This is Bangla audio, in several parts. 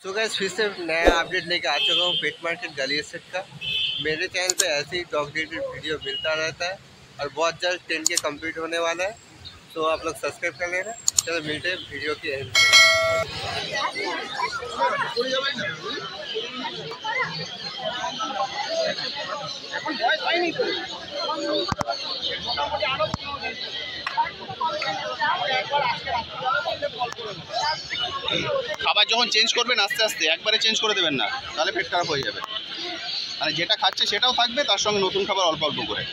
सो गाइस फिर से नया अपडेट लेके आ चुका हूँ पेट मार्केट गली सेट का। मेरे चैनल पे ऐसे ही डॉग रिलेटेड वीडियो मिलता रहता है और बहुत जल्द 10K कंप्लीट होने वाला है। तो आप लोग सब्सक्राइब कर लेना। चलो मिलते हैं वीडियो की एंड में। খাবার যখন চেঞ্জ করবেন আস্তে আস্তে একবারে চেঞ্জ করে দেবেন না, তাহলে পেট খারাপ হয়ে যাবে। মানে যেটা খাচ্ছে সেটাও থাকবে, তার সঙ্গে নতুন খাবার অল্প অল্প করে।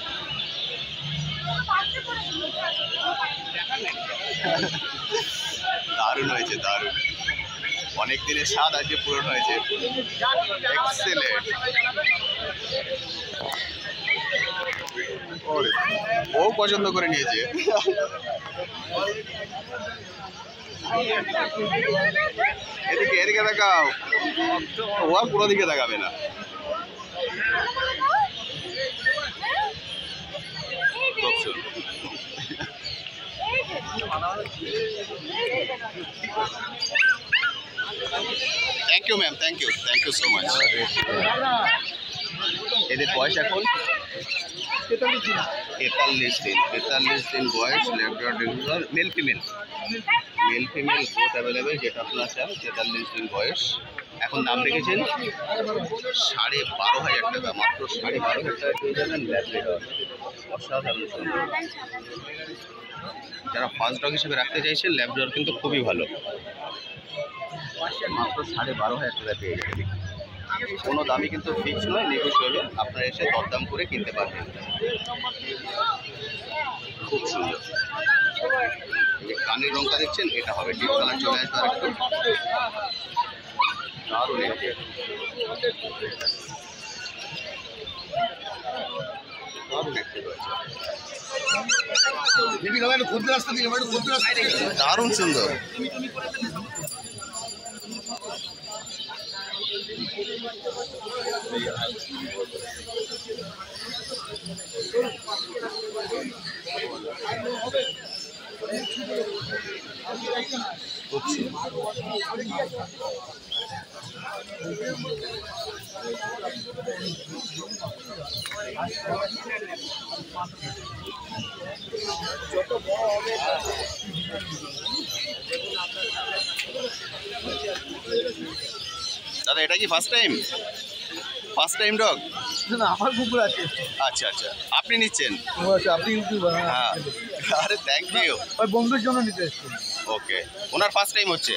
দারুণ হয়েছে, দারুণ। অনেক দিনের স্বাদ আজকে পূরণ হয়েছে। এক্সেলেন্ট। ও পছন্দ করে নিয়েছে। এদিকে এদিকে দেখাও, ও আর পুরো দিকে দেখাবে না। Thank you ma'am, thank you so much. এদের বয়স এখন 43 দিন বয়স। Labrador male female both available, যেটা আপনারা চান। 43 দিন বয়স। এখন দাম রেখেছেন 12,500 টাকা, মাত্র 12,500 টাকা পেয়ে যাবেন ল্যাব্রাডর। অসাধারণ সুন্দর। যারা ফার্স্ট ডগ হিসেবে রাখতে চাইছেন ল্যাব্রাডর কিন্তু খুবই ভালো। মাত্র 12,500 টাকা পেয়ে যাবেন। কোনো দামই কিন্তু ফিক্স নয়, নেগোশিয়েবল। আপনারা এসে দরদাম করে কিনতে পারবেন। খুব সুন্দর। কানের রঙটা দেখছেন, এটা হবে ডিপ কালার চলে আসবে আর একটু। দারুণ দেখতে দারুণ সুন্দর। দাদা এটা কি ফার্স্ট টাইম ডগ? না, আমার কুকুর আছে। আচ্ছা আচ্ছা, আপনি নিচ্ছেন? আপনি ইউটিউবার? হ্যাঁ। আরে থ্যাংক ইউ। ওই বন্ধুর জন্য নিতে এসেছেন। ওকে, ওনার ফার্স্ট টাইম হচ্ছে?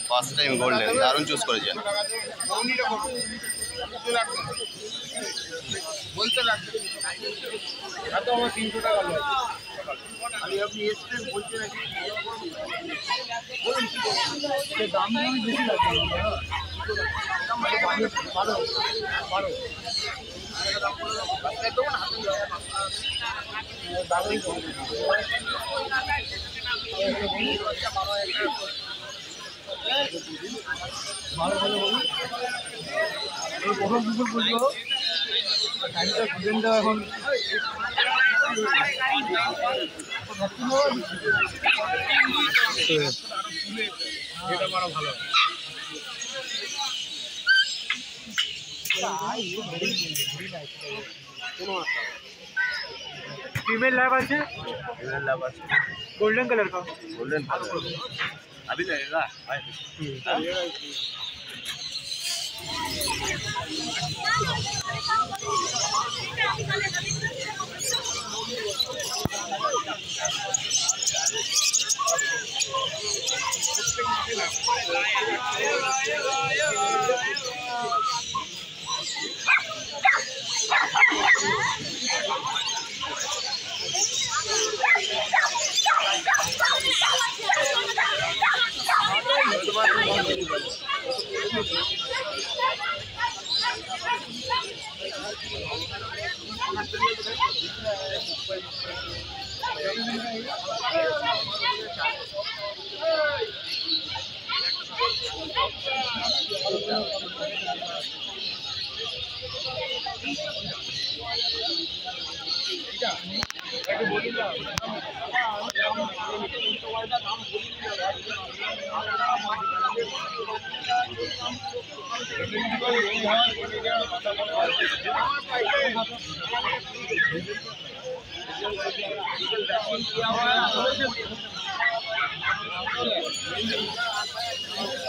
ফার্স্ট টাইম গোল্ডেন, দারুণ চুজ করেছেন। বলতে লাগবে এত আমার 300 টাকা লয়। আমি আপনি এসেছেন বলছেন নাকি বলুন কি দাম আমি বেশি লাগবে না। ভালো ভালো প্রথম কুকুর বুঝলো টাইমটা সিজনটা এখন এটা বড় ভালো। फीमेल लैब আছে, गोल्डन कलर का। गोल्डन अभी लगेगा भाई।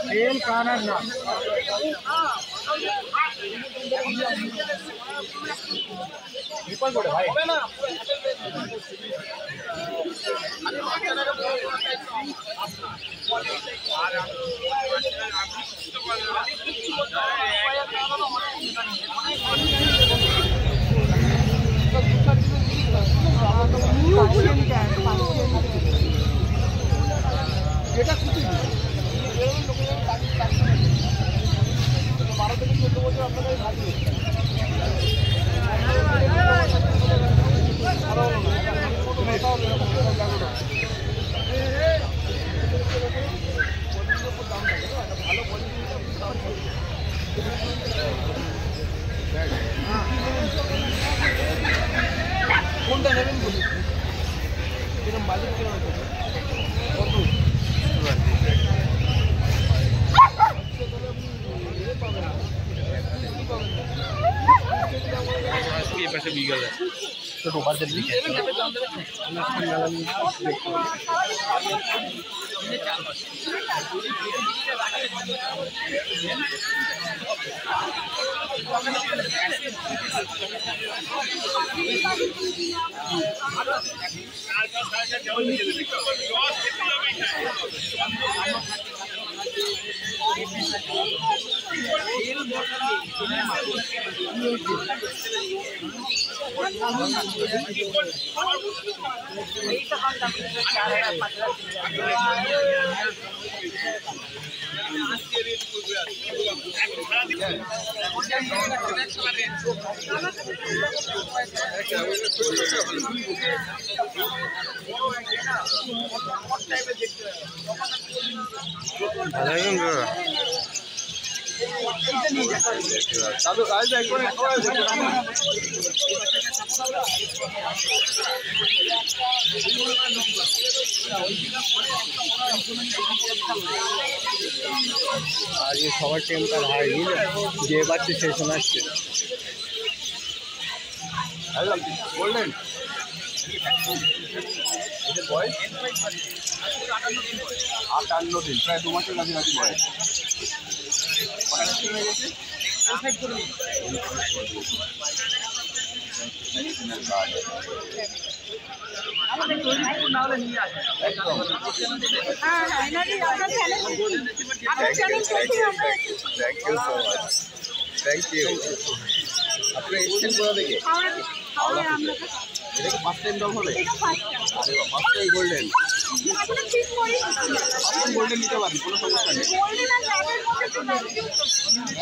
तेल कानर ना रिपोर्ट করে ভাই এটা কিছু না 12 থেকে 14 বছর আপনাদের থাকবে কোনটা নেবেন বলুন এরকম বাজেট কিরকম আছে কত ये पैसे बिगड़ है तो ऊपर से दादू आज एक बार आज ये सवार टेम्पर हाई जे बात सेशन আসছে গোল্ডেন বয়স 58 দিন প্রায় 2 মাসের কাছাকাছি বয়স थैंक यू आपने स्टेशन কোথা থেকে হাওড়া থেকে এটা কি ফার্স্ট টাইম দাও হবে এটা ফার্স্ট টাইম আরে বাহ ফার্স্ট টাইম গোল্ডেন এখন ঠিক করি আপনি গোল্ডেন নিতে পারেন কোনো সমস্যা নেই গোল্ডেন আর ল্যাবের মধ্যে তো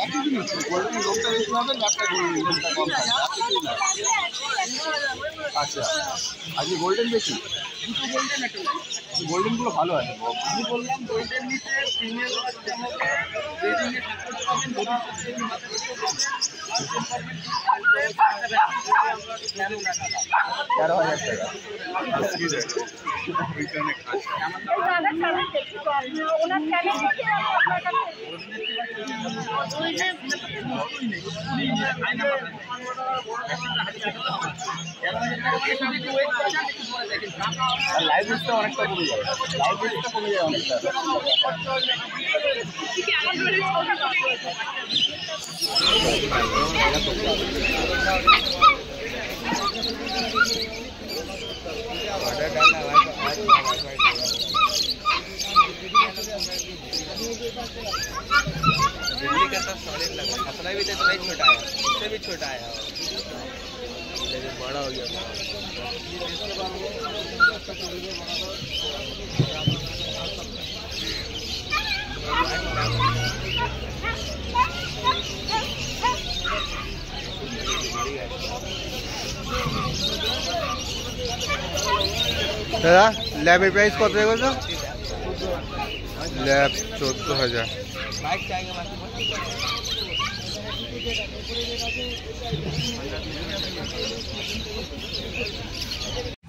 একই জিনিস গোল্ডেন লোকটা বেশি হবে ল্যাবটা গোল্ডেনটা কম থাকে কিছু না আচ্ছা আজকে গোল্ডেন বেশি দুটো গোল্ডেন একটা গোল্ডেন গুলো ভালো আছে আমি বললাম গোল্ডেন নিতে প্রিমিয়াম রেটিং এ সাপোর্ট পাবেন 13000 লাইভ রেটটা অনেকটা কমে যাবে লাইভ রেটটা কমে যাবে অনেকটা दिल्ली का तो सॉलिड लगा खतरा भी तो नहीं छोटा है इससे भी छोटा है लेकिन बड़ा हो गया दादा लैब प्राइस कत बोलो lab 14000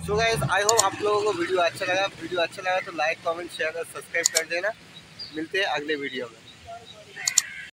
so guys I hope आप लोगों को वीडियो अच्छा लगा तो लाइक कमेंट शेयर और सब्सक्राइब कर देना। मिलते हैं अगले वीडियो में।